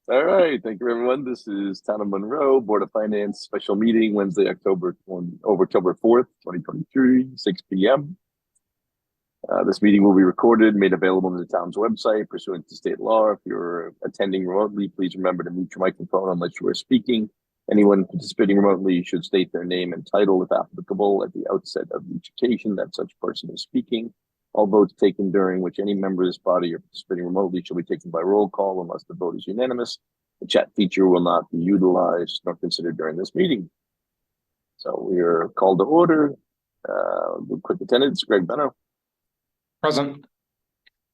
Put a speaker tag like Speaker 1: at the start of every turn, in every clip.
Speaker 1: All right, thank you, everyone. This is Town of Monroe Board of Finance special meeting Wednesday, October 4th, 2023, 6 p.m. This meeting will be recorded, made available on the town's website pursuant to state law. If you're attending remotely, please remember to mute your microphone unless you are speaking. Anyone participating remotely should state their name and title, if applicable, at the outset of each occasion that such person is speaking. All votes taken during which any member of this body are participating remotely shall be taken by roll call unless the vote is unanimous. The chat feature will not be utilized nor considered during this meeting. So we are called to order. Quick attendance: Greg Benno.
Speaker 2: Present.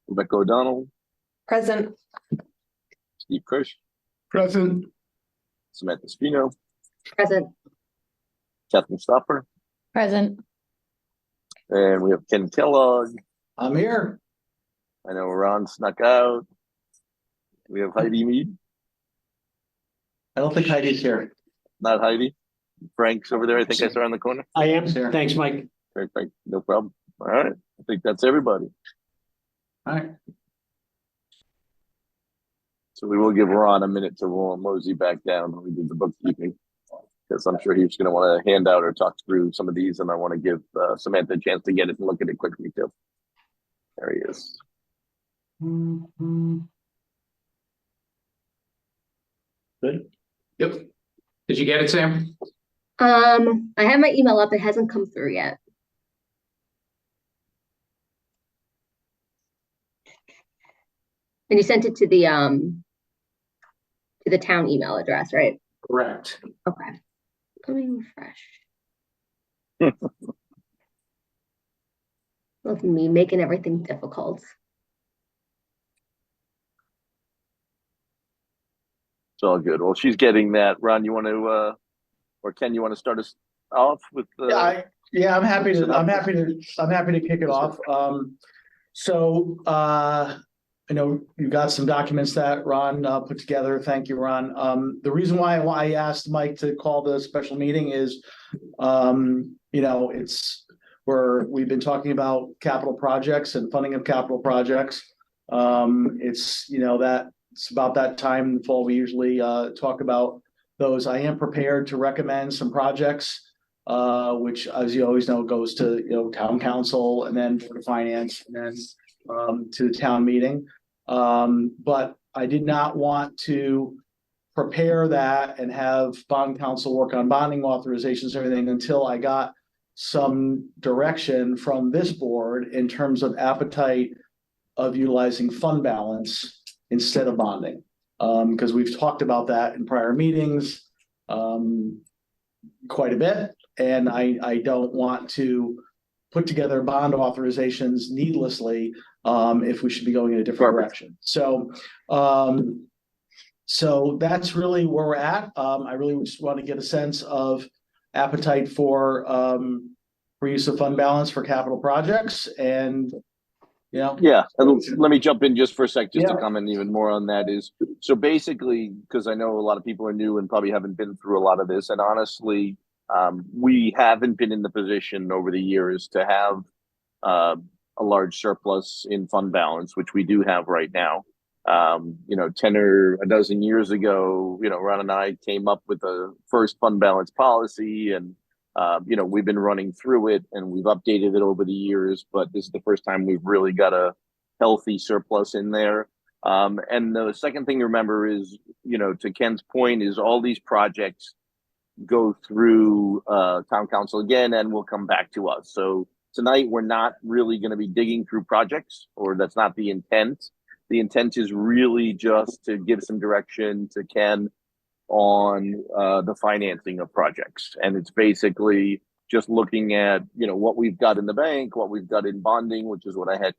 Speaker 1: Rebecca O'Donnell.
Speaker 3: Present.
Speaker 1: Steve Kirsch.
Speaker 2: Present.
Speaker 1: Samantha Spino.
Speaker 3: Present.
Speaker 1: Kathleen Stopper.
Speaker 3: Present.
Speaker 1: And we have Ken Kellogg.
Speaker 2: I'm here.
Speaker 1: I know Ron snuck out. We have Heidi Mead.
Speaker 2: I don't think Heidi's here.
Speaker 1: Not Heidi. Frank's over there. I think I saw in the corner.
Speaker 4: I am.
Speaker 2: Sure.
Speaker 4: Thanks, Mike.
Speaker 1: Frank, no problem. All right. I think that's everybody.
Speaker 2: All right.
Speaker 1: So we will give Ron a minute to mosey back down when we do the bookkeeping, because I'm sure he's going to want to hand out or talk through some of these, and I want to give Samantha a chance to get it and look at it quickly too. There he is.
Speaker 2: Good. Yep. Did you get it, Sam?
Speaker 3: I have my email up. It hasn't come through yet. And you sent it to the town email address, right?
Speaker 2: Correct.
Speaker 3: Okay. Let me refresh. Look at me making everything difficult.
Speaker 1: It's all good. Well, she's getting that. Ron, you want to, or Ken, you want to start us off with?
Speaker 4: Yeah, I'm happy to kick it off. I know you got some documents that Ron put together. Thank you, Ron. The reason why I asked Mike to call the special meeting is, it's where we've been talking about capital projects and funding of capital projects. It's about that time in the fall we usually talk about those. I am prepared to recommend some projects, which, as you always know, goes to town council and then board of finance and then to the town meeting. But I did not want to prepare that and have bond council work on bonding authorizations and everything until I got some direction from this board in terms of appetite of utilizing fund balance instead of bonding. Because we've talked about that in prior meetings quite a bit, and I don't want to put together bond authorizations needlessly if we should be going in a different direction. So that's really where we're at. I really just want to get a sense of appetite for use of fund balance for capital projects, and
Speaker 1: Yeah, let me jump in just for a sec, just
Speaker 4: Yeah.
Speaker 1: to comment even more on that. Is so basically, because I know a lot of people are new and probably haven't been through a lot of this, and honestly, we haven't been in the position over the years to have a large surplus in fund balance, which we do have right now. 10 or a dozen years ago, Ron and I came up with the first fund balance policy, and we've been running through it and we've updated it over the years, but this is the first time we've really got a healthy surplus in there. And the second thing to remember is, to Ken's point, is all these projects go through town council again and will come back to us. So tonight we're not really going to be digging through projects, or that's not the intent. The intent is really just to give some direction to Ken on the financing of projects. And it's basically just looking at, what we've got in the bank, what we've got in bonding, which is what I had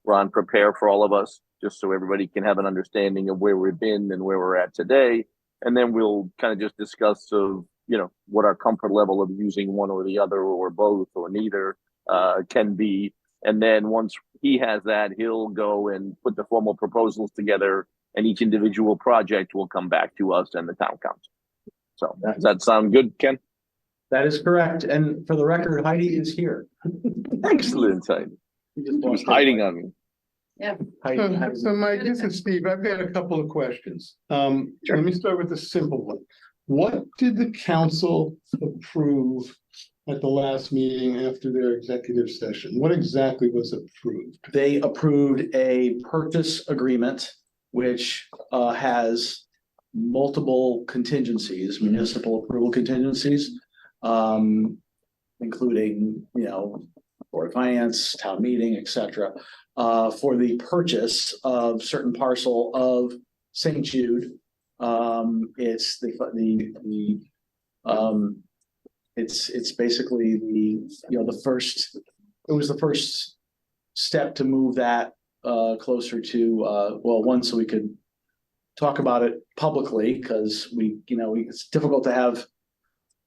Speaker 1: Ron prepare for all of us, just so everybody can have an understanding of where we've been and where we're at today. And then we'll kind of just discuss what our comfort level of using one or the other or both or neither can be. And then once he has that, he'll go and put the formal proposals together, and each individual project will come back to us and the town council. So does that sound good, Ken?
Speaker 4: that is correct. And for the record, Heidi is here.
Speaker 1: Excellent, Heidi. She was hiding on me.
Speaker 5: So Mike, this is Steve. I've got a couple of questions. Let me start with the simple one. What did the council approve at the last meeting after their executive session? What exactly was approved?
Speaker 4: They approved a purchase agreement, which has multiple contingencies, municipal approval contingencies. Including, Board of Finance, town meeting, etc. For the purchase of certain parcel of St. Jude. It's it's basically it was the first step to move that closer to one, so we could talk about it publicly, because it's difficult to have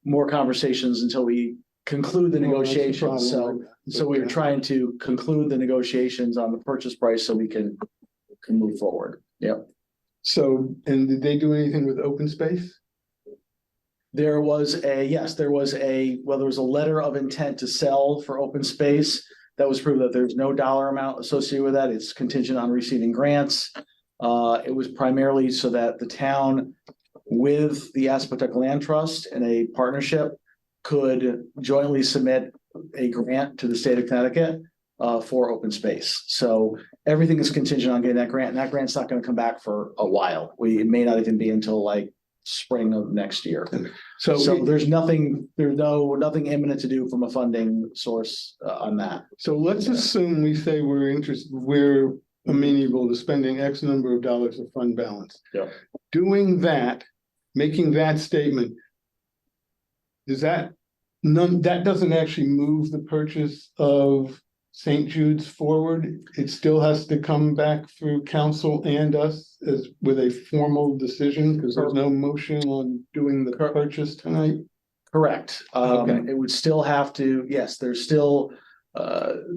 Speaker 4: more conversations until we conclude the negotiations. So we're trying to conclude the negotiations on the purchase price so we can move forward. Yep.
Speaker 5: So, and did they do anything with open space?
Speaker 4: There was a letter of intent to sell for open space that was proved that there's no dollar amount associated with that. It's contingent on receiving grants. It was primarily so that the town with the Aspetuck Land Trust and a partnership could jointly submit a grant to the state of Connecticut for open space. So everything is contingent on getting that grant, and that grant's not going to come back for a while. It may not even be until like spring of next year. So there's nothing imminent to do from a funding source on that.
Speaker 5: So let's assume we say we're amenable to spending X number of dollars of fund balance.
Speaker 4: Yeah.
Speaker 5: Doing that, making that statement, that doesn't actually move the purchase of St. Jude's forward. It still has to come back through council and us with a formal decision, because there's no motion on doing the purchase tonight.
Speaker 4: Correct.
Speaker 5: Okay.
Speaker 4: It would still have to, yes, there's still,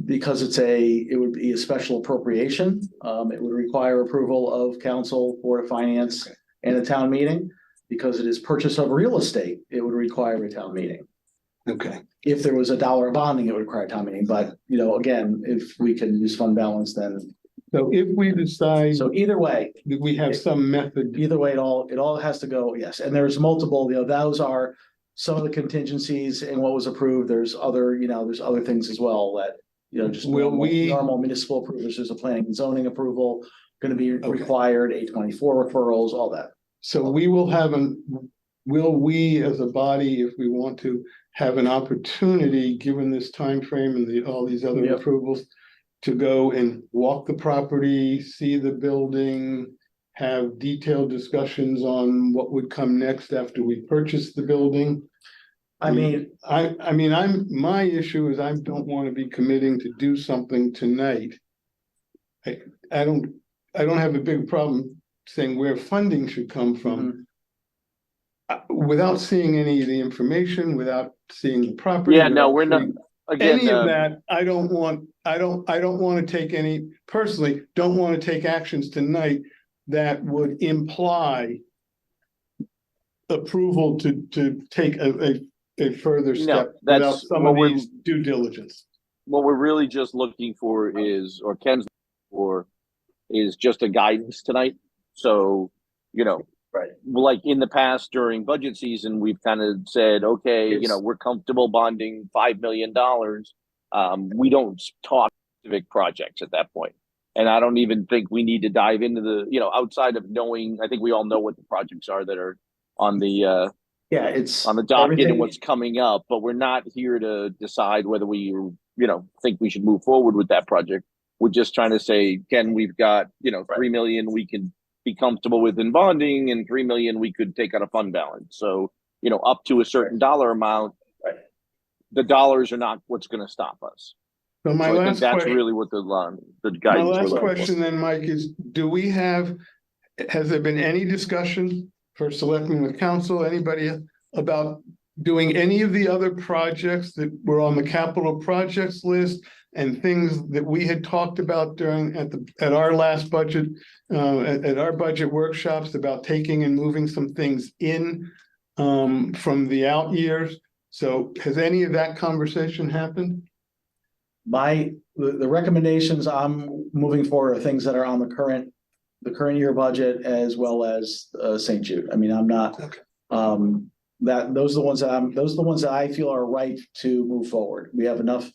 Speaker 4: because it would be a special appropriation. It would require approval of council, Board of Finance, and a town meeting. Because it is purchase of real estate, it would require a town meeting.
Speaker 5: Okay.
Speaker 4: If there was a dollar bonding, it would require a town meeting, but again, if we can use fund balance, then.
Speaker 5: So if we decide.
Speaker 4: So either way.
Speaker 5: We have some method.
Speaker 4: Either way, it all has to go, yes, and there's multiple, those are some of the contingencies and what was approved. There's other things as well that, just normal municipal approvals. There's a planning and zoning approval going to be required, 824 referrals, all that.
Speaker 5: So will we as a body, if we want to, have an opportunity, given this time frame and all these other approvals, to go and walk the property, see the building, have detailed discussions on what would come next after we purchase the building? My issue is I don't want to be committing to do something tonight. I don't have a big problem saying where funding should come from. Without seeing any of the information, without seeing the property.
Speaker 1: Yeah, no, we're not. Again,
Speaker 5: any of that, I don't want to take any, personally, don't want to take actions tonight that would imply approval to take a further step without some of these due diligence.
Speaker 1: What we're really just looking for is, or Ken's looking for, is just a guidance tonight. So, right. Like in the past during budget season, we've kind of said, okay, we're comfortable bonding $5 million. We don't talk specific projects at that point. And I don't even think we need to dive into the, outside of knowing, I think we all know what the projects are that are on the,
Speaker 4: it's
Speaker 1: on the docket and what's coming up, but we're not here to decide whether we, think we should move forward with that project. We're just trying to say, Ken, we've got, $3 million we can be comfortable with in bonding, and $3 million we could take out of fund balance. So, up to a certain dollar amount, the dollars are not what's going to stop us.
Speaker 5: So I think
Speaker 1: that's really what the guidance.
Speaker 5: My last question then, Mike, is has there been any discussion for selecting with council, anybody, about doing any of the other projects that were on the capital projects list and things that we had talked about at our last budget, at our budget workshops, about taking and moving some things in from the out years? So has any of that conversation happened?
Speaker 4: the recommendations I'm moving forward are things that are on the current year budget as well as St. Jude. I mean, I'm not,
Speaker 5: Okay.
Speaker 4: those are the ones that I feel are right to move forward. We have enough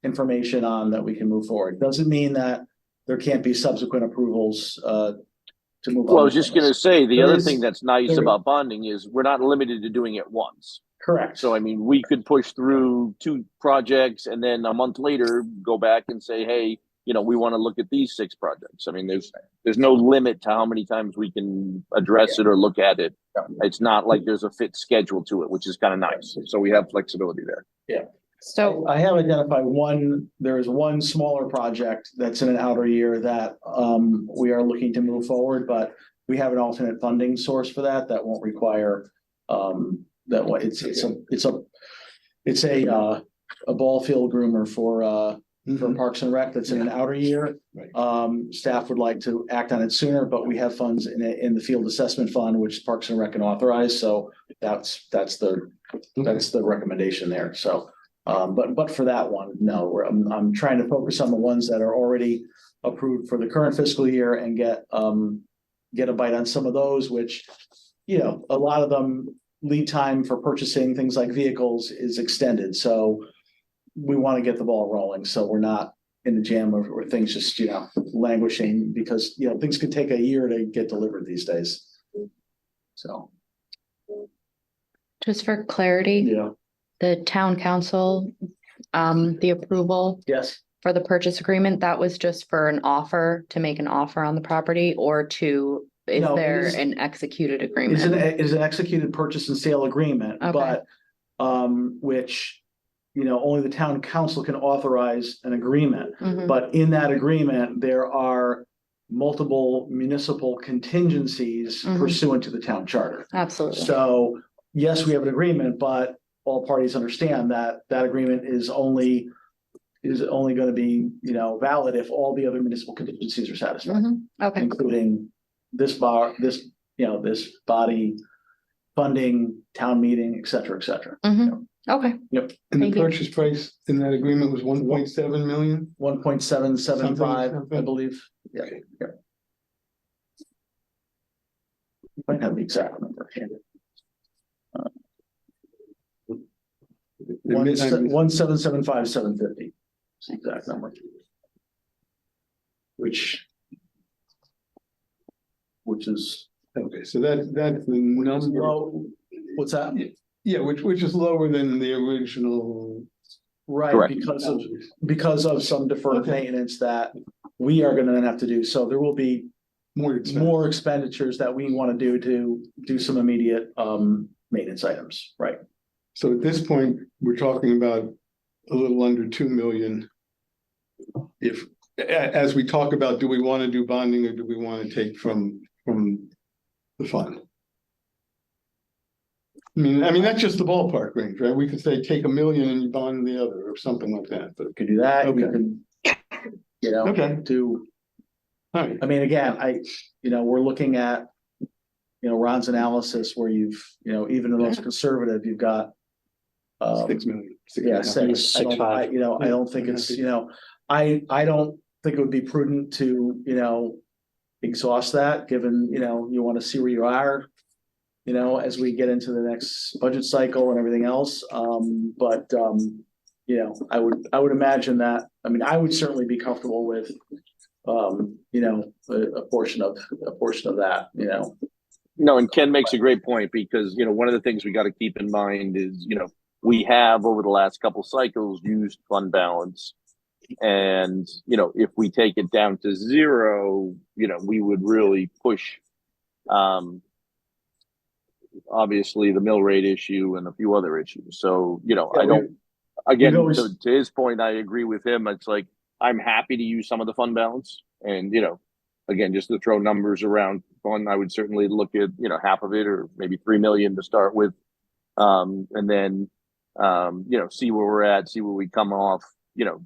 Speaker 4: information on that we can move forward. Doesn't mean that there can't be subsequent approvals to move on.
Speaker 1: Well, I was just going to say, the
Speaker 4: There
Speaker 1: other
Speaker 4: is-
Speaker 1: thing that's nice
Speaker 4: there-
Speaker 1: about bonding is we're not limited to doing it once.
Speaker 4: Correct.
Speaker 1: So, I mean, we could push through 2 projects and then a month later go back and say, hey, we want to look at these 6 projects. I mean, there's no limit to how many times we can address it or look at it. It's not like there's a fit schedule to it, which is kind of nice. So we have flexibility there.
Speaker 6: So,
Speaker 4: I have identified there is one smaller project that's in an outer year that we are looking to move forward, but we have an alternate funding source for that won't require it's a ball field groomer for Parks and Rec that's in an outer year.
Speaker 5: Right.
Speaker 4: Staff would like to act on it sooner, but we have funds in the field assessment fund, which Parks and Rec can authorize. So that's the recommendation there. So, but for that one, no, I'm trying to focus on the ones that are already approved for the current fiscal year and get a bite on some of those, which, a lot of them lead time for purchasing things like vehicles is extended. So we want to get the ball rolling. So we're not in the jam or things just, languishing because, things could take a year to get delivered these days. So,
Speaker 6: just for clarity,
Speaker 4: yeah,
Speaker 6: the town council, the approval
Speaker 4: yes.
Speaker 6: for the purchase agreement, that was just for an offer to make an offer on the property is
Speaker 4: No, it
Speaker 6: there
Speaker 4: is-
Speaker 6: an executed
Speaker 4: It's
Speaker 6: agreement?
Speaker 4: is an executed purchase and sale agreement,
Speaker 6: Okay.
Speaker 4: but, which, only the town council can authorize an agreement.
Speaker 6: Mhm.
Speaker 4: But in that agreement, there are multiple municipal contingencies
Speaker 6: Mhm.
Speaker 4: pursuant to the town charter.
Speaker 6: Absolutely.
Speaker 4: So, yes, we have an agreement, but all parties understand that that agreement is only going to be, valid if all the other municipal contingencies are satisfied,
Speaker 6: Mhm. Okay,
Speaker 4: including this body funding, town meeting, et cetera, et cetera.
Speaker 6: okay.
Speaker 5: And the
Speaker 6: Thank you.
Speaker 5: purchase price in that agreement was 1.7 million?
Speaker 4: 1.775, I
Speaker 5: Something.
Speaker 4: believe. Yeah.
Speaker 5: Okay.
Speaker 4: Yeah. Might have the exact number. One 775,750. That's the exact number. Which is
Speaker 5: Okay, so that's the number,
Speaker 4: low. What's that?
Speaker 5: yeah, which is lower than the original.
Speaker 4: Right,
Speaker 1: Correct.
Speaker 4: because of some deferred
Speaker 5: Okay.
Speaker 4: maintenance that we are gonna then have to do. So there will be
Speaker 5: More expensive.
Speaker 4: more expenditures that we want to do some immediate maintenance items, right?
Speaker 5: So at this point, we're talking about a little under 2 million. As we talk about, do we want to do bonding or do we want to take from the fund? I mean, that's just the ballpark range, right? We could say take 1 million and you bond the other or something like that, but,
Speaker 4: We could do that, we
Speaker 5: Okay.
Speaker 4: can,
Speaker 5: okay,
Speaker 4: do,
Speaker 5: all right.
Speaker 4: I mean, again, we're looking at, Ron's analysis where you've, even the most conservative, you've got
Speaker 5: 6 million.
Speaker 4: yeah,
Speaker 5: 6.5.
Speaker 4: six, I don't think it's, I don't think it would be prudent to, exhaust that, given, you want to see where you are, as we get into the next budget cycle and everything else. But I would imagine that, I mean, I would certainly be comfortable with, a portion of that,
Speaker 1: No, and Ken makes a great point because, one of the things we got to keep in mind is, we have over the last couple cycles used fund balance. And, if we take it down to 0, we would really push, obviously the mill rate issue and a few other issues. So, I don't, again,
Speaker 4: always-
Speaker 1: to his point, I agree with him. It's like, I'm happy to use some of the fund balance and, again, just to throw numbers around fund, I would certainly look at, half of it or maybe 3 million to start with. And then, see where we're at, see where we come off,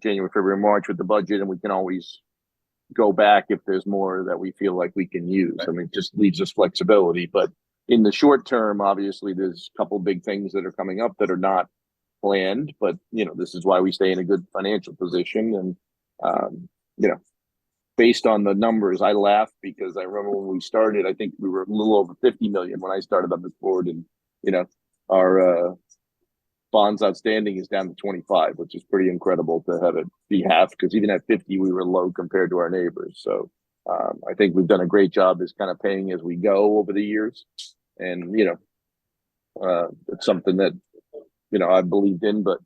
Speaker 1: January, February, March with the budget, and we can always go back if there's more that we feel like we can use. I mean, it just leaves us flexibility, but in the short term, obviously there's a couple big things that are coming up that are not planned, but this is why we stay in a good financial position. And, based on the numbers, I laugh because I remember when we started, I think we were a little over 50 million when I started on this board, and, our, bonds outstanding is down to 25, which is pretty incredible to have it be half, because even at 50, we were low compared to our neighbors. So, I think we've done a great job as kind of paying as we go over the years. And, it's something that, I've believed in, but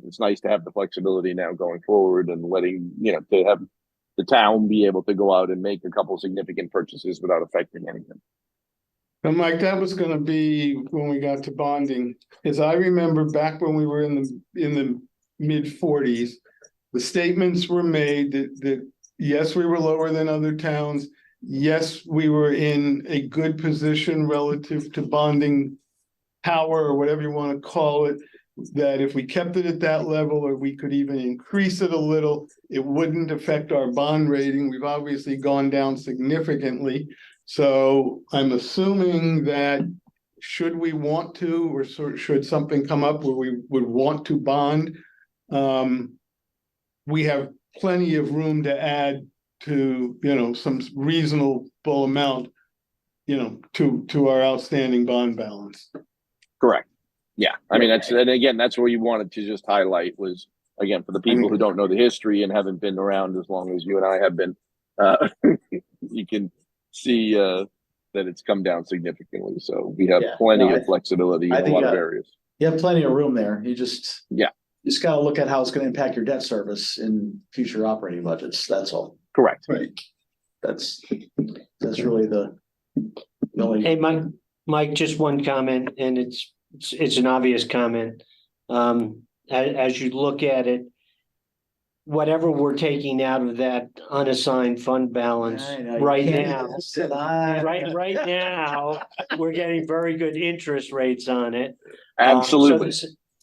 Speaker 1: it's nice to have the flexibility now going forward and letting, to have the town be able to go out and make a couple significant purchases without affecting anything.
Speaker 5: And Mike, that was gonna be when we got to bonding, as I remember back when we were in the mid-40s, the statements were made that yes, we were lower than other towns. Yes, we were in a good position relative to bonding power, or whatever you want to call it, that if we kept it at that level, or we could even increase it a little, it wouldn't affect our bond rating. We've obviously gone down significantly. So I'm assuming that should we want to, or should something come up where we would want to bond, we have plenty of room to add to, some reasonable amount, to our outstanding bond balance.
Speaker 1: Correct. Yeah. I mean, that's what you wanted to just highlight was, again, for the people who don't know the history and haven't been around as long as you and I have been, you can see that it's come down significantly. So we have plenty of flexibility in a lot of areas.
Speaker 4: You have plenty of room there. You just got to look at how it's going to impact your debt service in future operating budgets. That's all.
Speaker 1: Correct.
Speaker 4: Right. That's really the only.
Speaker 2: Hey, Mike, just one comment, and it's an obvious comment. As you look at it, whatever we're taking out of that unassigned fund balance right now, we're getting very good interest rates on it.
Speaker 1: Absolutely.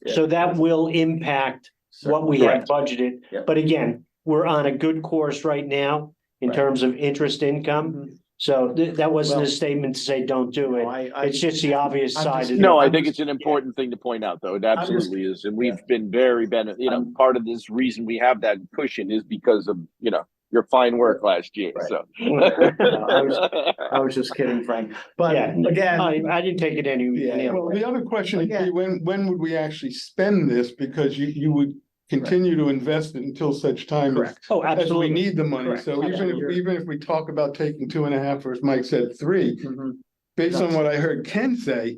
Speaker 2: So that will impact what we have budgeted.
Speaker 4: Yeah.
Speaker 2: But again, we're on a good course right now in terms of interest income. So that wasn't a statement to say don't do it. It's just the obvious side.
Speaker 1: I think it's an important thing to point out, though. It absolutely is. And we've been very part of this reason we have that cushion is because of, your fine work last year.
Speaker 4: Right.
Speaker 1: So
Speaker 4: I was just kidding, Frank. But again,
Speaker 2: I didn't take it any.
Speaker 5: Well, the other question would be when would we actually spend this? Because you would continue to invest it until such time as we need the money.
Speaker 4: Correct.
Speaker 5: So even if we talk about taking 2.5, or as Mike said, 3, based on what I heard Ken say,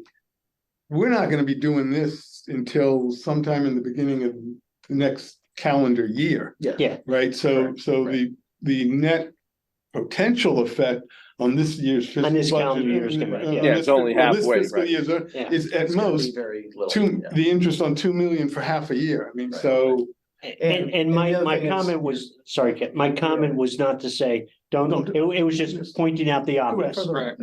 Speaker 5: we're not going to be doing this until sometime in the beginning of the next calendar year.
Speaker 2: Yeah.
Speaker 5: Right. So the net potential effect on this year's fiscal
Speaker 2: On this
Speaker 5: budget,
Speaker 2: calendar year is gonna be,
Speaker 1: it's only halfway,
Speaker 5: this fiscal year is at most
Speaker 4: very little.
Speaker 5: the interest on 2 million for half a year. I mean, so.
Speaker 2: And my comment was, sorry, Ken, my comment was not to say, don't, it was just pointing out the obvious.
Speaker 5: No,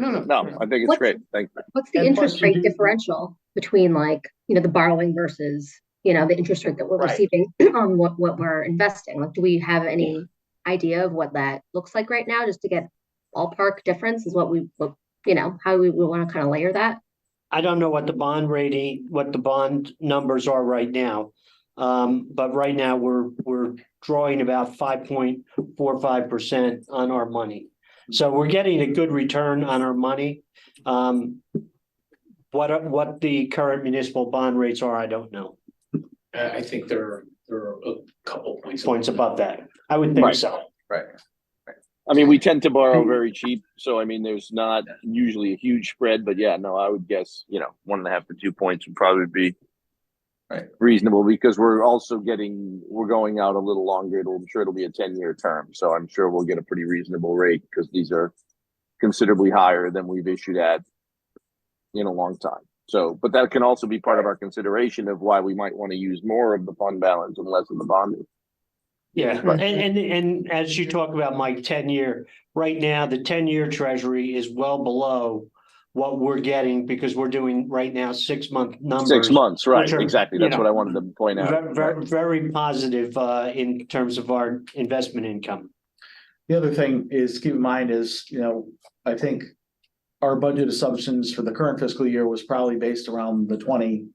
Speaker 1: I think it's great. Thank you.
Speaker 3: What's the interest rate differential between the borrowing versus, the interest rate that we're receiving on what we're investing? Like, do we have any idea of what that looks like right now, just to get ballpark difference is how we want to kind of layer that?
Speaker 2: I don't know what the bond numbers are right now. But right now we're drawing about 5.45% on our money. So we're getting a good return on our money. What the current municipal bond rates are, I don't know.
Speaker 7: I think there are a couple
Speaker 2: Points above that. I would think so.
Speaker 4: Right.
Speaker 1: I mean, we tend to borrow very cheap. So, I mean, there's not usually a huge spread, but I would guess, 1.5 to 2 points would probably be reasonable, because we're going out a little longer. I'm sure it'll be a 10-year term. So I'm sure we'll get a pretty reasonable rate, because these are considerably higher than we've issued at in a long time. So, but that can also be part of our consideration of why we might want to use more of the fund balance and less of the bonding.
Speaker 2: Yeah, and as you talk about, Mike, 10-year, right now, the 10-year treasury is well below what we're getting, because we're doing right now 6-month numbers.
Speaker 1: 6 months, right?
Speaker 2: Which are,
Speaker 1: exactly. That's what I wanted to point out.
Speaker 2: Very positive in terms of our investment income.
Speaker 4: The other thing is keep in mind is, I think our budget assumptions for the current fiscal year was probably based around the 20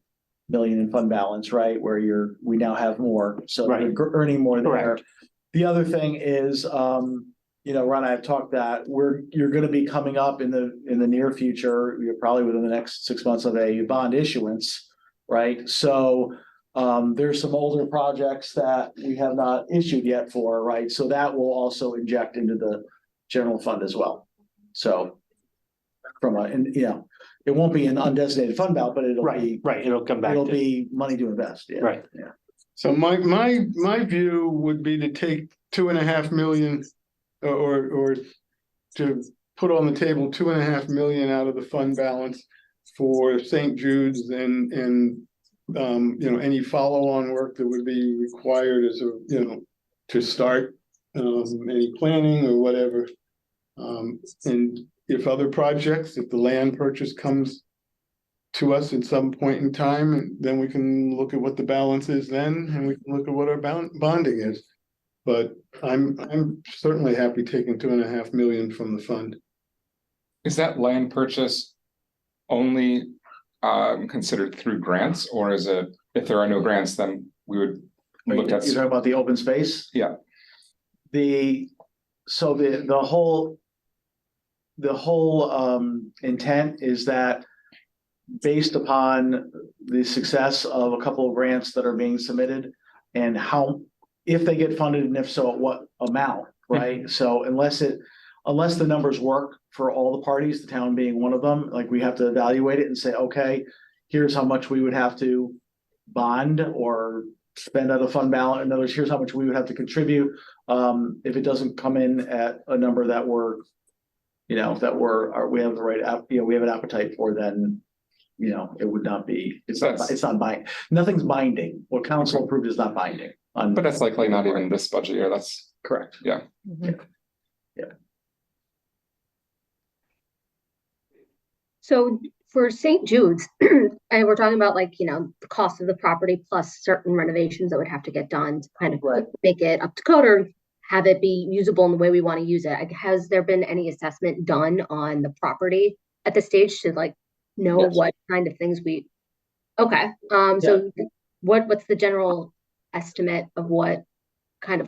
Speaker 4: million in fund balance, right? Where we now have more, so
Speaker 2: Right.
Speaker 4: we're earning more there.
Speaker 2: Correct.
Speaker 4: The other thing is, you know, Ron and I have talked that you're gonna be coming up in the near future, you're probably within the next 6 months of a bond issuance, right? So, there's some older projects that we have not issued yet for, right? So that will also inject into the general fund as well. So you know, it won't be an undesignated fund balance, but it'll be,
Speaker 2: Right, it'll come back.
Speaker 4: it'll
Speaker 2: to-
Speaker 4: be money to invest, yeah.
Speaker 2: Right.
Speaker 4: Yeah.
Speaker 5: So my view would be to take 2.5 million or to put on the table 2.5 million out of the fund balance for St. Jude's and you know, any follow-on work that would be required as a, you know, to start any planning or whatever. And if other projects, if the land purchase comes to us at some point in time, and then we can look at what the balance is then, and we can look at what our bonding is. But I'm certainly happy taking 2.5 million from the fund.
Speaker 8: Is that land purchase only considered through grants, or is it, if there are no grants, then we would look
Speaker 4: You're
Speaker 8: at?
Speaker 4: talking about the open space?
Speaker 8: Yeah.
Speaker 4: The whole intent is that based upon the success of a couple of grants that are being submitted and if they get funded and if so, at what amount, right? So unless the numbers work for all the parties, the town being one of them, like we have to evaluate it and say, okay, here's how much we would have to bond or spend out of fund balance. In other words, here's how much we would have to contribute. If it doesn't come in at a number that we have the right, we have an appetite for, then, you know, it would not be, it's not binding. Nothing's binding. What council approved is not binding.
Speaker 8: But that's likely not even this budget year. That's
Speaker 4: correct.
Speaker 8: Yeah.
Speaker 6: Mhm.
Speaker 3: So for St. Jude's, and we're talking about like, you know, the cost of the property plus certain renovations that would have to get done to kind of
Speaker 4: Right.
Speaker 3: make it up to code or have it be usable in the way we want to use it. Like, has there been any assessment done on the property at this stage to like know
Speaker 4: Yes.
Speaker 3: what kind of things okay. So what's the general estimate of what are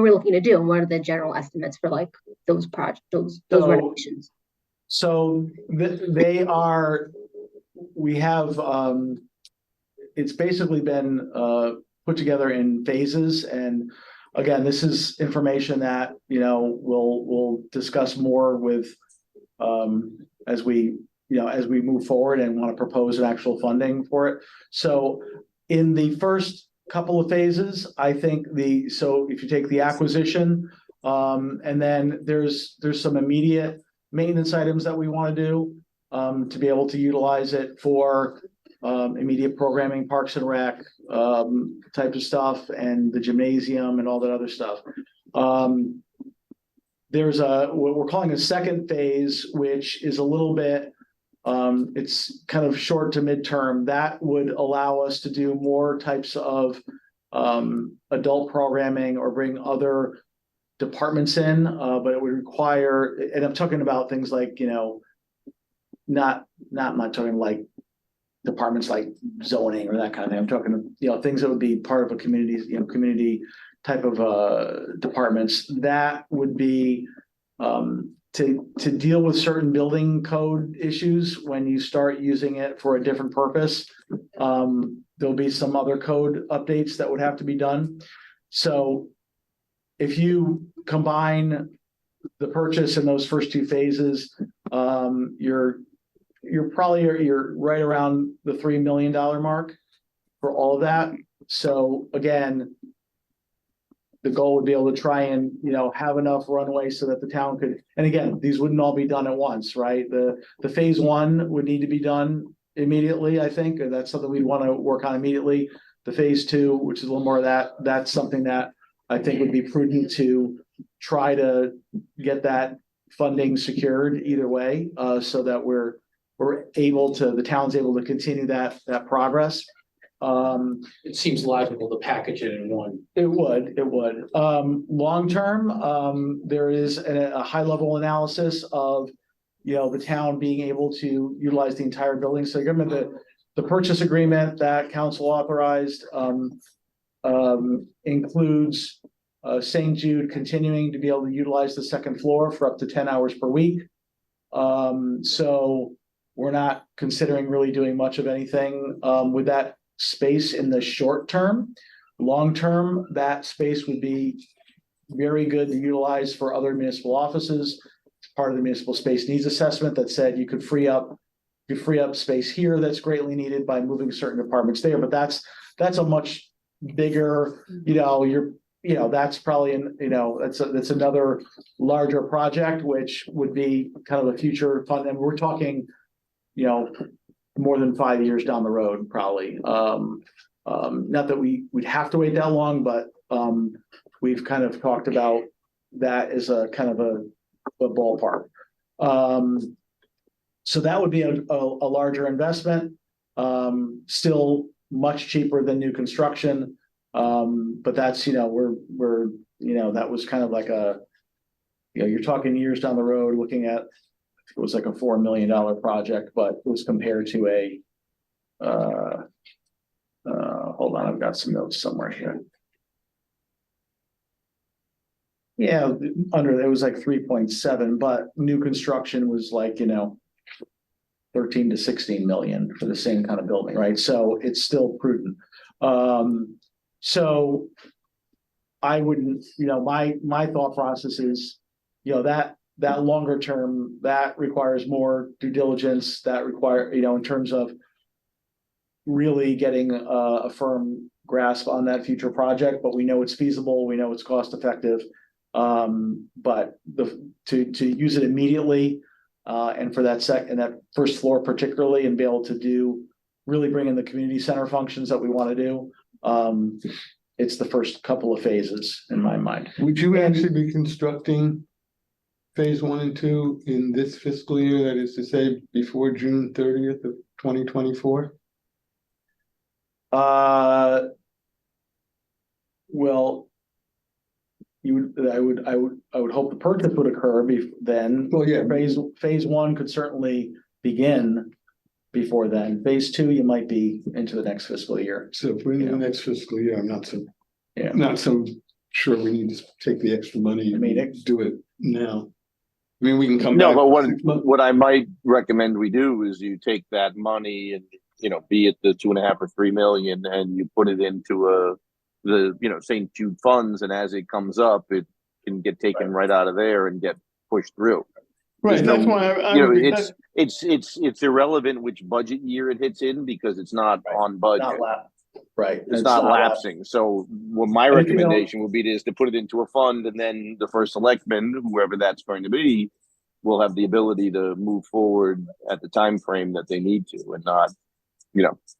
Speaker 3: we looking to do? And what are the general estimates for like those projects, those
Speaker 4: So-
Speaker 3: renovations?
Speaker 4: So we have, it's basically been put together in phases. And again, this is information that, you know, we'll discuss more with, as we move forward and want to propose an actual funding for it. So in the first couple of phases, I think so if you take the acquisition, and then there's some immediate maintenance items that we want to do to be able to utilize it for immediate programming, Parks and Rec type of stuff, and the gymnasium and all that other stuff. There's what we're calling a second phase, which is a little bit, it's kind of short to midterm. That would allow us to do more types of adult programming or bring other departments in, but it would require, and I'm talking about things like, you know, not talking like departments like zoning or that kind of thing. I'm talking, you know, things that would be part of a community, you know, community type of departments. That would be to deal with certain building code issues when you start using it for a different purpose. There'll be some other code updates that would have to be done. So if you combine the purchase in those first two phases, you're right around the $3 million mark for all of that. So again, the goal would be able to try and, you know, have enough runway so that the town could, and again, these wouldn't all be done at once, right? The phase one would need to be done immediately, I think, and that's something we'd want to work on immediately. The phase two, which is a little more of that's something that I think would be prudent to try to get that funding secured either way, so that the town's able to continue that progress.
Speaker 7: It seems logical to package it in one.
Speaker 4: It would. Long term, there is a high level analysis of, you know, the town being able to utilize the entire building. So you remember the purchase agreement that council authorized, includes St. Jude continuing to be able to utilize the second floor for up to 10 hours per week. So we're not considering really doing much of anything with that space in the short term. Long term, that space would be very good to utilize for other municipal offices. It's part of the municipal space needs assessment that said you could free up space here that's greatly needed by moving certain departments there, but that's a much bigger, that's probably that's another larger project, which would be kind of a future fund, and we're talking, more than 5 years down the road, probably. Not that we'd have to wait that long, but we've kind of talked about that as a kind of a ballpark. So that would be a larger investment, still much cheaper than new construction. But that's, that was kind of like you're talking years down the road looking at, it was like a $4 million project, but it was compared to hold on, I've got some notes somewhere here. Yeah, it was like 3.7, but new construction was like, 13 to 16 million for the same kind of building, right? So it's still prudent. So I wouldn't, my thought process is, that longer term, that requires more due diligence, that require, in terms of really getting a firm grasp on that future project, but we know it's feasible, we know it's cost effective. But to use it immediately, and for that first floor particularly, and be able to really bring in the community center functions that we want to do. It's the first couple of phases in my mind.
Speaker 5: Would you actually be constructing phase 1 and 2 in this fiscal year, that is to say, before June 30th of 2024?
Speaker 4: Well, I would hope the purchase would occur then.
Speaker 5: Well, yeah.
Speaker 4: Phase 1 could certainly begin before then. Phase 2, you might be into the next fiscal year.
Speaker 5: So if we're in the next fiscal year, I'm not so sure we need to take the extra money. Do it now. We can come back.
Speaker 1: No, but what I might recommend we do is you take that money and, be it the 2.5 or 3 million, and you put it into the St. Jude funds, and as it comes up, it can get taken right out of there and get pushed through.
Speaker 5: Right. That's why
Speaker 1: it's irrelevant which budget year it hits in, because it's not on budget.
Speaker 4: Right.
Speaker 1: It's not lapsing. So my recommendation would be to put it into a fund, and then the first selectman, whoever that's going to be, will have the ability to move forward at the time frame that they need to, and not,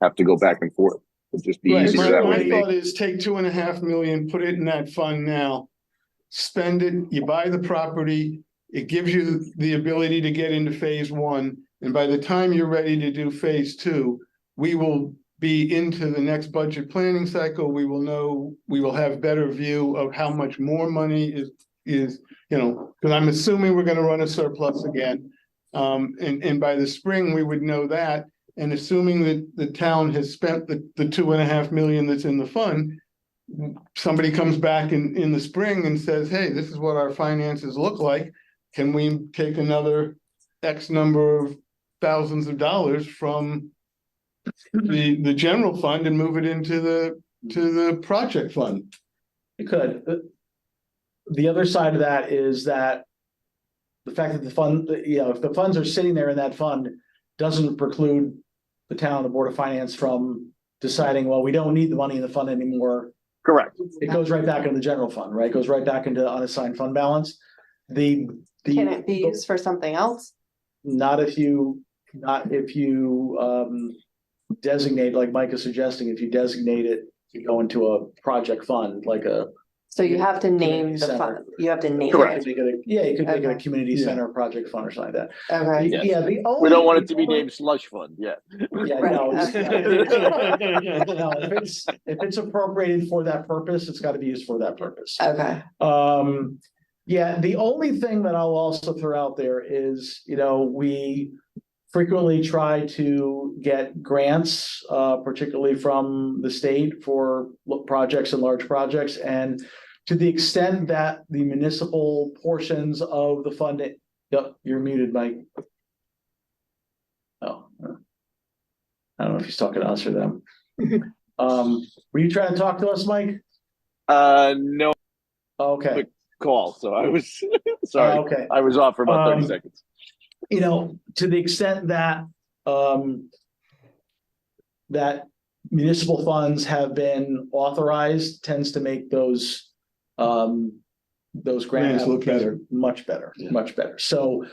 Speaker 1: have to go back and forth. It'd just be easier that way.
Speaker 5: My thought is take 2.5 million, put it in that fund now, spend it, you buy the property, it gives you the ability to get into phase 1. And by the time you're ready to do phase 2, we will be into the next budget planning cycle. We will have better view of how much more money is, because I'm assuming we're going to run a surplus again. And by the spring, we would know that. And assuming that the town has spent the 2.5 million that's in the fund, somebody comes back in the spring and says, hey, this is what our finances look like. Can we take another X number of thousands of dollars from the general fund and move it into the project fund?
Speaker 4: You could. The other side of that is that the fact that the fund, if the funds are sitting there in that fund, doesn't preclude the town, the Board of Finance, from deciding, well, we don't need the money in the fund anymore.
Speaker 1: Correct.
Speaker 4: It goes right back into the general fund, right? It goes right back into unassigned fund balance.
Speaker 9: Can it be used for something else?
Speaker 4: Not if you designate, like Mike is suggesting, if you designate it to go into a project fund, like a.
Speaker 9: So you have to name the fund. You have to name
Speaker 1: Correct.
Speaker 9: it.
Speaker 4: You could make it a community center project fund or something like that.
Speaker 9: Okay.
Speaker 1: Yes.
Speaker 4: Yeah,
Speaker 1: We don't want it to be named slush fund. Yeah.
Speaker 4: Yeah,
Speaker 9: Right,
Speaker 4: no,
Speaker 9: okay.
Speaker 4: no, if it's appropriated for that purpose, it's got to be used for that purpose.
Speaker 9: Okay.
Speaker 4: Yeah, the only thing that I'll also throw out there is, frequently try to get grants, particularly from the state for projects and large projects. And to the extent that the municipal portions of the funding, yep, you're muted, Mike. Oh, I don't know if he's talking to us or them. Were you trying to talk to us, Mike?
Speaker 1: No
Speaker 4: Okay.
Speaker 1: call, so I was sorry.
Speaker 4: Okay.
Speaker 1: I was off for about 30 seconds.
Speaker 4: You know, to the extent that that municipal funds have been authorized, tends to make those grant
Speaker 5: Grants look better.
Speaker 4: much better,
Speaker 5: Yeah.
Speaker 4: much better. So,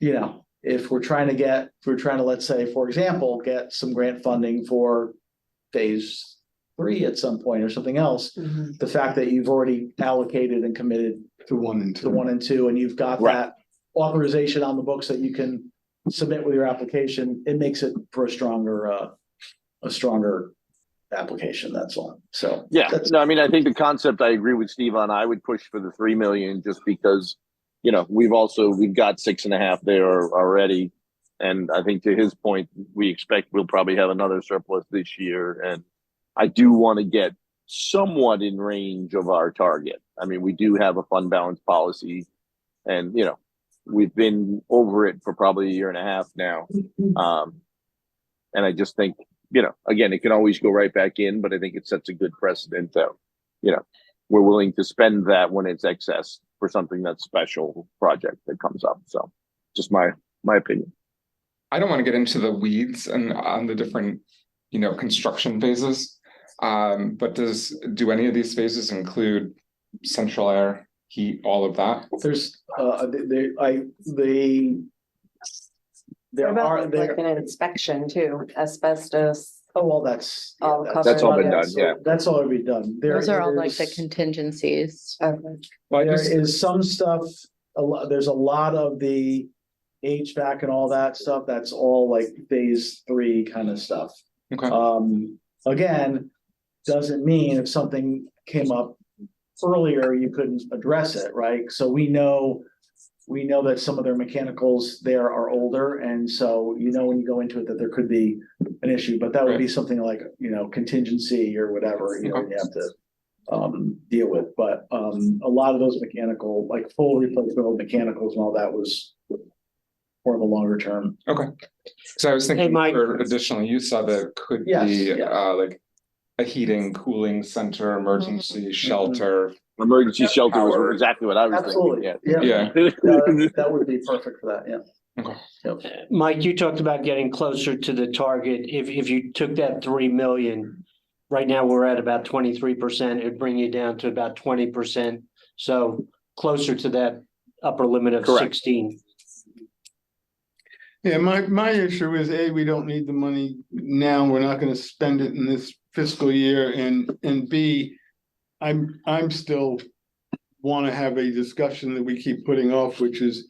Speaker 4: you know, if we're trying to, let's say, for example, get some grant funding for phase 3 at some point or something else, the fact that you've already allocated and committed
Speaker 5: To 1 and 2.
Speaker 4: 1 and 2, and you've got
Speaker 1: Right.
Speaker 4: that authorization on the books that you can submit with your application, it makes it for a stronger application, that's all. So
Speaker 1: Yeah,
Speaker 4: that's,
Speaker 1: no, I mean, I think the concept, I agree with Steve on. I would push for the 3 million just because, you know, we've got 6.5 there already. And I think to his point, we expect we'll probably have another surplus this year. And I do want to get somewhat in range of our target. I mean, we do have a fund balance policy and, you know, we've been over it for probably 1.5 years now. And I just think, you know, again, it can always go right back in, but I think it sets a good precedent that, you know, we're willing to spend that when it's excess for something that's special project that comes up. So just my opinion.
Speaker 8: I don't want to get into the weeds and on the different, you know, construction phases. But do any of these phases include central air, heat, all of that?
Speaker 4: there's,
Speaker 9: What about like an inspection too, asbestos,
Speaker 4: oh, well, that's.
Speaker 9: all
Speaker 4: that's-
Speaker 1: That's all been
Speaker 9: covered.
Speaker 1: done, yeah.
Speaker 4: That's already done.
Speaker 6: Those are all like the contingencies.
Speaker 8: Well, I
Speaker 4: There
Speaker 8: just-
Speaker 4: is some stuff, there's a lot of the HVAC and all that stuff, that's all like phase 3 kind of stuff.
Speaker 8: Okay.
Speaker 4: Again, doesn't mean if something came up earlier, you couldn't address it, right? So we know that some of their mechanicals there are older, and so you know when you go into it that there could be an issue, but that would be something like, you know, contingency or whatever, you know, you have to deal with. But a lot of those mechanical, like full replacement of mechanicals and all that was more of a longer term.
Speaker 8: Okay. So I was thinking
Speaker 2: Mike.
Speaker 8: for additional use of it could
Speaker 4: Yes,
Speaker 8: be
Speaker 4: yeah.
Speaker 8: like a heating, cooling center, emergency shelter.
Speaker 1: Emergency shelter was
Speaker 8: Power.
Speaker 1: exactly what I was
Speaker 4: Absolutely,
Speaker 1: thinking.
Speaker 8: Yeah.
Speaker 4: That would be perfect for that, yeah.
Speaker 8: Okay.
Speaker 4: Yep.
Speaker 2: Mike, you talked about getting closer to the target. If you took that 3 million, right now we're at about 23%, it'd bring you down to about 20%. So closer to that upper limit of
Speaker 1: Correct.
Speaker 2: 16.
Speaker 5: Yeah, my issue is we don't need the money now. We're not going to spend it in this fiscal year, and B, I'm still want to have a discussion that we keep putting off, which is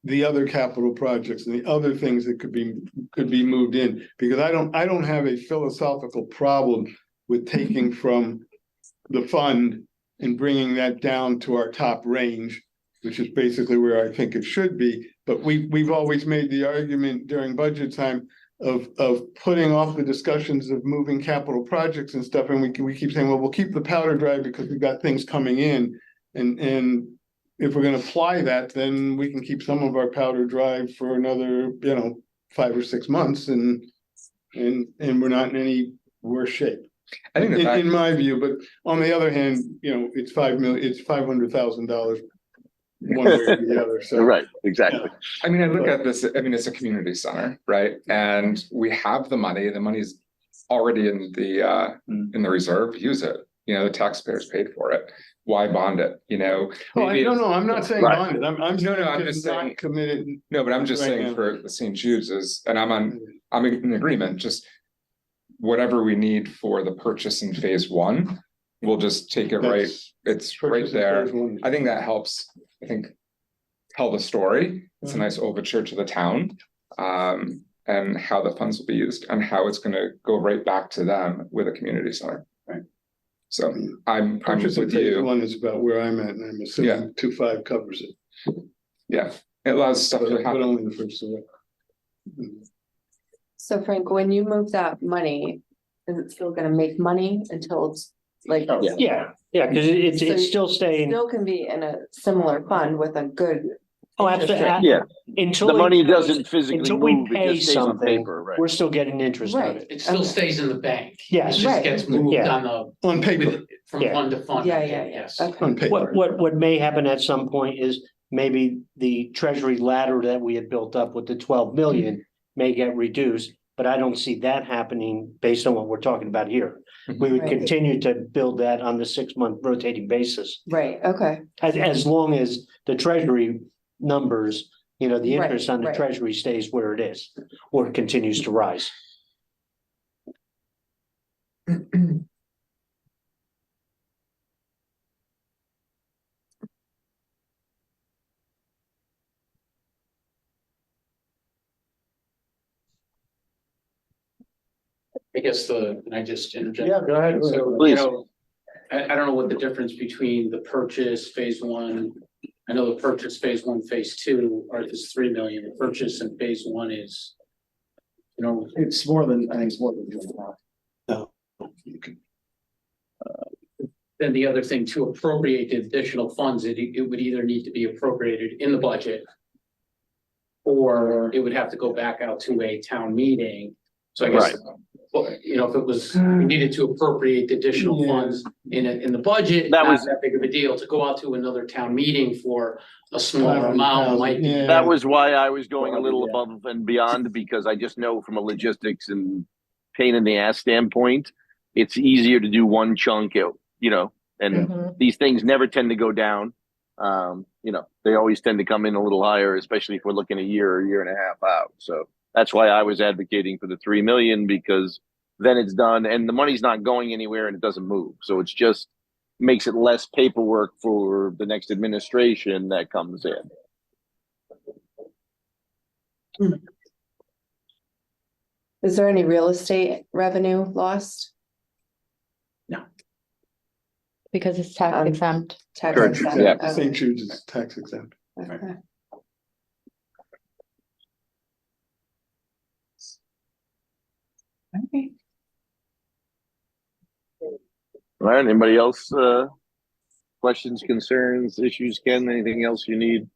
Speaker 5: the other capital projects and the other things that could be moved in, because I don't have a philosophical problem with taking from the fund and bringing that down to our top range, which is basically where I think it should be. But we've always made the argument during budget time of putting off the discussions of moving capital projects and stuff. And we keep saying, well, we'll keep the powder dry because we've got things coming in. And if we're going to apply that, then we can keep some of our powder dry for another, 5 or 6 months, and we're not in any worse shape.
Speaker 8: I think
Speaker 5: In my view, but on the other hand, it's $500,000 one way or the other. So
Speaker 1: Right, exactly.
Speaker 8: I mean, I look at this, I mean, it's a community center, right? And we have the money's already in the reserve, use it. The taxpayers paid for it. Why bond it?
Speaker 5: No, I'm not saying
Speaker 1: Right.
Speaker 5: bond it. I'm
Speaker 8: just
Speaker 5: not
Speaker 8: saying
Speaker 5: committed.
Speaker 8: No, but I'm just
Speaker 5: right
Speaker 8: saying
Speaker 5: now.
Speaker 8: for the St. Jude's and I'm in agreement, just whatever we need for the purchase in phase 1, we'll just take it right. It's right there. I think that helps, tell the story. It's a nice overture to the town, and how the funds will be used and how it's gonna go right back to them with a community center.
Speaker 5: Right.
Speaker 8: So I'm
Speaker 5: Purchase of
Speaker 8: with
Speaker 5: phase
Speaker 8: you.
Speaker 5: 1 is about where I'm at, and I'm
Speaker 8: Yeah.
Speaker 5: assuming 2.5 covers it.
Speaker 8: Yeah, it allows stuff to
Speaker 5: But
Speaker 8: happen.
Speaker 5: only the first of it.
Speaker 9: So Frank, when you move that money, is it still gonna make money until it's like?
Speaker 1: Yeah.
Speaker 2: Yeah, because it's
Speaker 9: So you
Speaker 2: still staying.
Speaker 9: Still can be in a similar fund with a good.
Speaker 2: Oh,
Speaker 9: interest rate.
Speaker 2: absolutely.
Speaker 1: Yeah.
Speaker 2: Until
Speaker 1: The
Speaker 2: it
Speaker 1: money
Speaker 2: goes-
Speaker 1: doesn't physically
Speaker 2: until we
Speaker 1: move, it
Speaker 2: pay
Speaker 1: just stays on
Speaker 2: something,
Speaker 1: paper, right?
Speaker 2: we're still getting interest on
Speaker 9: Right.
Speaker 2: it.
Speaker 7: It still
Speaker 9: Okay.
Speaker 7: stays in the bank.
Speaker 2: Yes.
Speaker 7: It just
Speaker 9: Right.
Speaker 7: gets moved
Speaker 2: Yeah.
Speaker 7: on the.
Speaker 5: On paper.
Speaker 7: with- From
Speaker 2: Yeah.
Speaker 7: fund to fund.
Speaker 9: Yeah, yeah, yeah.
Speaker 7: Yes.
Speaker 9: Okay.
Speaker 5: On paper.
Speaker 2: What may happen at some point is maybe the treasury ladder that we had built up with the 12 million may get reduced, but I don't see that happening based on what we're talking about here. We would
Speaker 9: Right.
Speaker 2: continue to build that on the 6-month rotating basis,
Speaker 9: Right, okay.
Speaker 2: as long as the treasury numbers, the
Speaker 9: Right,
Speaker 2: interest on the
Speaker 9: right.
Speaker 2: treasury stays where it is, or continues to rise.
Speaker 7: I guess can I just interject?
Speaker 4: Yeah, go ahead.
Speaker 7: So,
Speaker 1: Please.
Speaker 7: I don't know what the difference between the purchase phase one. I know the purchase phase one, phase two is 3 million. The purchase in phase one is.
Speaker 4: It's more than, I think it's more than.
Speaker 7: Then the other thing, to appropriate the additional funds, it would either need to be appropriated in the budget. Or it would have to go back out to a town meeting. So I guess, well, if it was, we needed to appropriate the additional
Speaker 5: Yeah.
Speaker 7: funds in the budget,
Speaker 1: That
Speaker 7: not
Speaker 1: was-
Speaker 7: that big of a deal. To go out to another town meeting for a smaller amount might be.
Speaker 5: Yeah.
Speaker 1: That was why I was going a
Speaker 4: Probably,
Speaker 1: little
Speaker 4: yeah.
Speaker 1: above and beyond, because I just know from a logistics and pain in the ass standpoint, it's easier to do one chunk, and
Speaker 9: Mhm.
Speaker 1: these things never tend to go down. They always tend to come in a little higher, especially if we're looking a year or a year and a half out. So that's why I was advocating for the 3 million, because then it's done and the money's not going anywhere and it doesn't move. So it's just makes it less paperwork for the next administration that comes in.
Speaker 9: Is there any real estate revenue lost?
Speaker 6: Because it's tax
Speaker 9: Um,
Speaker 6: exempt.
Speaker 9: Tax
Speaker 1: Correct,
Speaker 9: exempt?
Speaker 1: yeah.
Speaker 9: Okay.
Speaker 5: St. Jude's is tax exempt.
Speaker 9: Okay. Okay.
Speaker 1: All right. Anybody else, questions, concerns, issues, Ken? Anything else you need?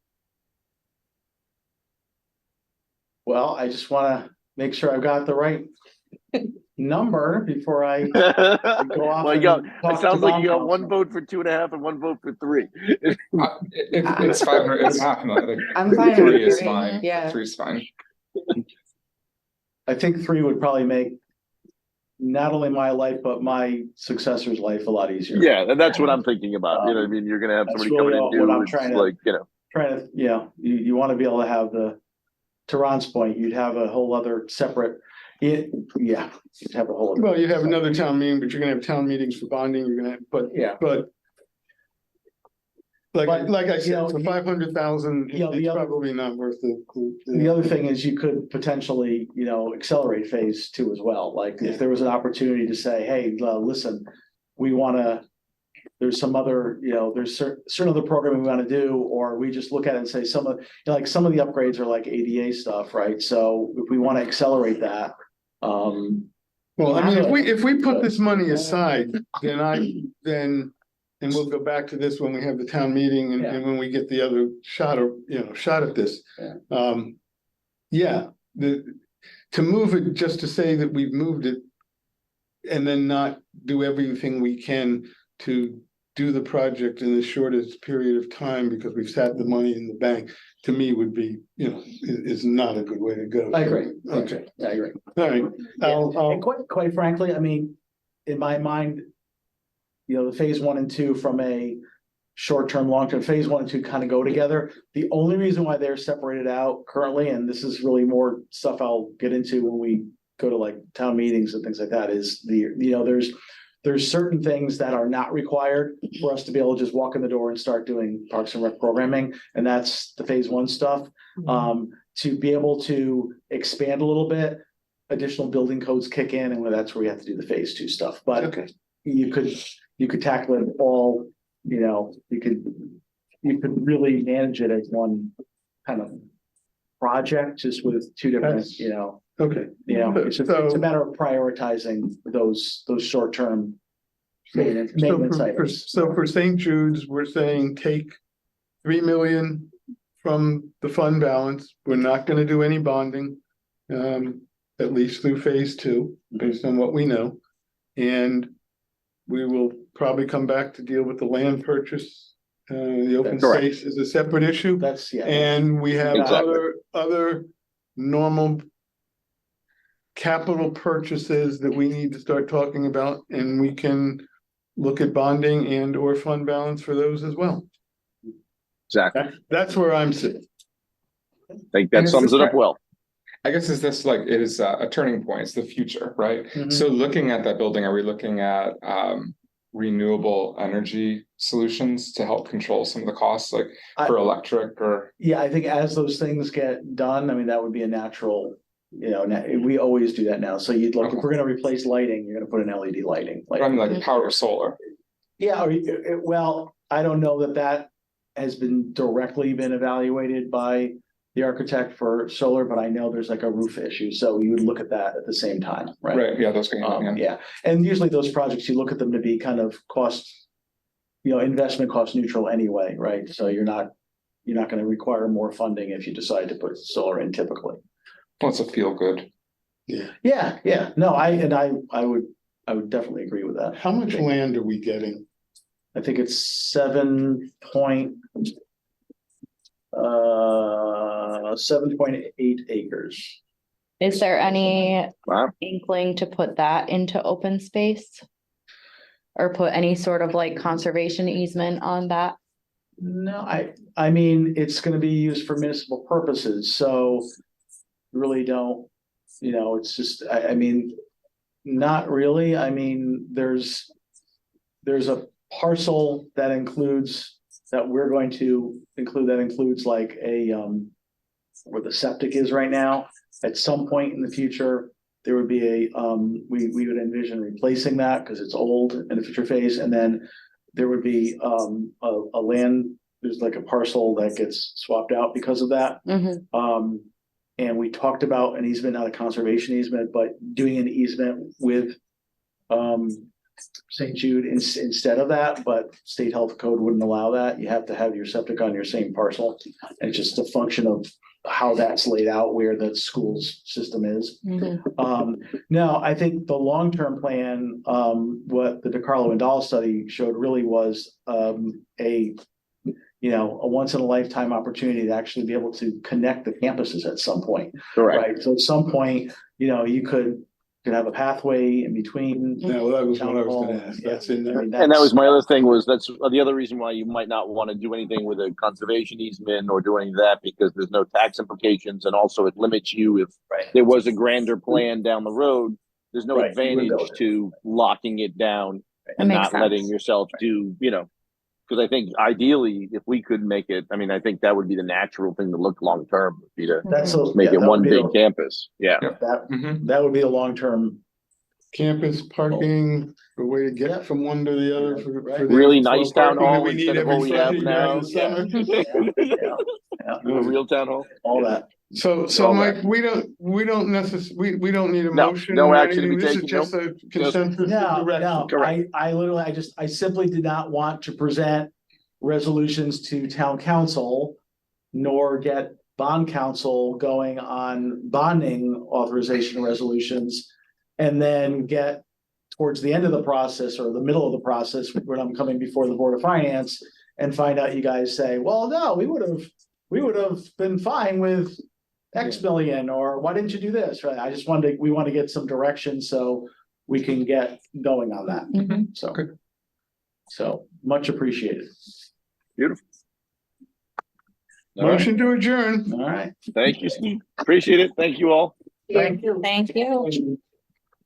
Speaker 4: Well, I just wanna make sure I've got the right number before I go off.
Speaker 1: Well,
Speaker 4: and
Speaker 1: it
Speaker 4: talk
Speaker 1: sounds
Speaker 4: to
Speaker 1: like you got
Speaker 4: bond
Speaker 1: one
Speaker 4: council.
Speaker 1: vote for 2.5 and one vote for 3.
Speaker 8: It's 500, it's half a million.
Speaker 9: I'm fine with
Speaker 8: 3 is
Speaker 9: three,
Speaker 8: fine.
Speaker 9: yeah.
Speaker 8: 3 is fine.
Speaker 4: I think 3 would probably make not only my life, but my successor's life a lot easier.
Speaker 1: Yeah, and that's what I'm thinking about. You know what I mean? You're gonna have
Speaker 4: That's
Speaker 1: somebody coming
Speaker 4: really
Speaker 1: in
Speaker 4: what
Speaker 1: new.
Speaker 4: I'm
Speaker 1: It's
Speaker 4: trying to-
Speaker 1: like,
Speaker 4: Trying to, you want to be able to have to Ron's point, you'd have a whole other separate, you'd have a whole. other-
Speaker 5: Well, you'd have another town meeting, but you're gonna have town meetings for bonding, you're gonna have,
Speaker 4: Yeah.
Speaker 5: but. Like I
Speaker 4: you know,
Speaker 5: said, for 500,000,
Speaker 4: you know, the
Speaker 5: it's
Speaker 4: other-
Speaker 5: probably not worth the.
Speaker 4: The other thing is you could potentially, accelerate phase 2 as well. Like
Speaker 5: Yeah.
Speaker 4: if there was an opportunity to say, hey, listen, we wanna, there's some other, there's certain other programming we wanna do, or we just look at it and say some of the upgrades are like ADA stuff, right? So if we wanna accelerate that,
Speaker 5: Well, I mean, if we put this money aside, then. And we'll go back to this when we have the town meeting and when we get the other shot at this. To move it, just to say that we've moved it. And then not do everything we can to do the project in the shortest period of time because we've sat the money in the bank, to me would be, is not a good way to go.
Speaker 4: I agree.
Speaker 5: Okay,
Speaker 4: Yeah, I agree.
Speaker 5: all right.
Speaker 4: And quite frankly, I mean, in my mind, the phase 1 and 2 from a short-term, long-term, phase 1 and 2 kind of go together. The only reason why they're separated out currently, and this is really more stuff I'll get into when we go to like town meetings and things like that, is there's certain things that are not required for us to be able to just walk in the door and start doing Parks and Rec programming, and that's the phase 1 stuff. To be able to expand a little bit, additional building codes kick in, and that's where we have to do the phase 2 stuff. But
Speaker 5: Okay.
Speaker 4: you could tackle it all, you could really manage it as one kind of project, just with two different,
Speaker 5: That's-
Speaker 4: you know,
Speaker 5: Okay.
Speaker 4: it's a matter of prioritizing those short-term maintenance items.
Speaker 5: So for St. Jude's, we're saying take 3 million from the fund balance. We're not gonna do any bonding. At least through phase 2, based on what we know. And we will probably come back to deal with the land purchase. The open
Speaker 1: Correct.
Speaker 5: space is a separate issue.
Speaker 4: That's, yeah.
Speaker 5: And we have
Speaker 1: Exactly.
Speaker 5: other normal capital purchases that we need to start talking about, and we can look at bonding and or fund balance for those as well.
Speaker 1: Exactly.
Speaker 5: That's where I'm sitting.
Speaker 1: I think
Speaker 8: And
Speaker 1: that
Speaker 8: is
Speaker 1: sums
Speaker 8: this
Speaker 1: it up well.
Speaker 8: I guess is this like, it is a turning point, it's the future, right?
Speaker 4: Mhm.
Speaker 8: So looking at that building, are we looking at renewable energy solutions to help control some of the costs, like for electric or?
Speaker 4: Yeah, I think as those things get done, I mean, that would be a natural, you know, we always do that now. So you'd look, if we're gonna replace lighting, you're gonna put an LED lighting.
Speaker 8: I mean, like power solar.
Speaker 4: Yeah, well, I don't know that has been directly been evaluated by the architect for solar, but I know there's like a roof issue, so you would look at that at the same time, right?
Speaker 8: Right, yeah, those go hand in hand.
Speaker 4: Yeah, and usually those projects, you look at them to be kind of cost, you know, investment cost neutral anyway, right? So you're not gonna require more funding if you decide to put solar in typically.
Speaker 8: Well, it's a feel good.
Speaker 4: Yeah, no, I would definitely agree with that.
Speaker 5: How much land are we getting?
Speaker 4: I think it's 7.8 acres.
Speaker 6: Is there any
Speaker 1: Wow.
Speaker 6: inkling to put that into open space? Or put any sort of like conservation easement on that?
Speaker 4: No, I mean, it's gonna be used for municipal purposes, so really don't, you know, it's just, I mean, not really. I mean, there's a parcel that includes, that we're going to include, that includes like a, where the septic is right now. At some point in the future, there would be a, we would envision replacing that because it's old in the future phase. And then there would be, a land, there's like a parcel that gets swapped out because of that. And we talked about an easement, not a conservation easement, but doing an easement with, St. Jude instead of that, but state health code wouldn't allow that. You have to have your septic on your same parcel. And it's just a function of how that's laid out, where the school's system is. No, I think the long-term plan, what the DeCarlo and Dahl study showed really was, a once in a lifetime opportunity to actually be able to connect the campuses at some point.
Speaker 1: Correct.
Speaker 4: Right, so at some point, you could have a pathway in between.
Speaker 5: No, that was what I was gonna ask. That's in there.
Speaker 4: I mean,
Speaker 1: And that was my other thing, was that's the other reason why you might not want to do anything with a conservation easement or do any of that, because there's no tax implications, and also it limits you if there was a grander plan down the road. There's no
Speaker 4: Right, you wouldn't
Speaker 1: advantage to locking it down
Speaker 6: That
Speaker 1: and
Speaker 6: makes
Speaker 1: not
Speaker 6: sense.
Speaker 1: letting yourself do, because I think ideally, if we could make it, I mean, I think that would be the natural thing to look long term, would be to
Speaker 4: That's a,
Speaker 1: make
Speaker 4: yeah,
Speaker 1: it
Speaker 4: that
Speaker 1: one
Speaker 4: would be
Speaker 1: big
Speaker 4: the-
Speaker 1: campus. Yeah.
Speaker 4: That would be a long-term.
Speaker 5: Campus parking, a way to get from one to the other for the
Speaker 1: Really nice
Speaker 5: parking
Speaker 1: town
Speaker 5: that
Speaker 1: hall
Speaker 5: we need
Speaker 1: instead of
Speaker 5: every
Speaker 1: what we have
Speaker 5: Friday
Speaker 1: now.
Speaker 5: during the summer.
Speaker 1: A real town hall.
Speaker 4: All that.
Speaker 5: So
Speaker 1: All
Speaker 5: Mike,
Speaker 1: that.
Speaker 5: we don't necessarily, we don't need a
Speaker 1: No,
Speaker 5: motion
Speaker 1: no
Speaker 5: or
Speaker 1: action to
Speaker 5: anything.
Speaker 1: be
Speaker 5: This is
Speaker 1: taken,
Speaker 5: just a consensus of
Speaker 4: No,
Speaker 5: direction.
Speaker 1: Correct.
Speaker 4: I literally, I simply did not want to present resolutions to town council, nor get bond council going on bonding authorization resolutions, and then get towards the end of the process or the middle of the process, when I'm coming before the Board of Finance, and find out you guys say, well, no, we would have been fine with X million, or why didn't you do this, right? We want to get some direction so we can get going on that. So much appreciated.
Speaker 1: Beautiful. All right.
Speaker 5: Motion to adjourn.
Speaker 4: All right.
Speaker 1: Thank you, Steve. Appreciate it. Thank you all.
Speaker 3: Thank you.
Speaker 6: Thank you.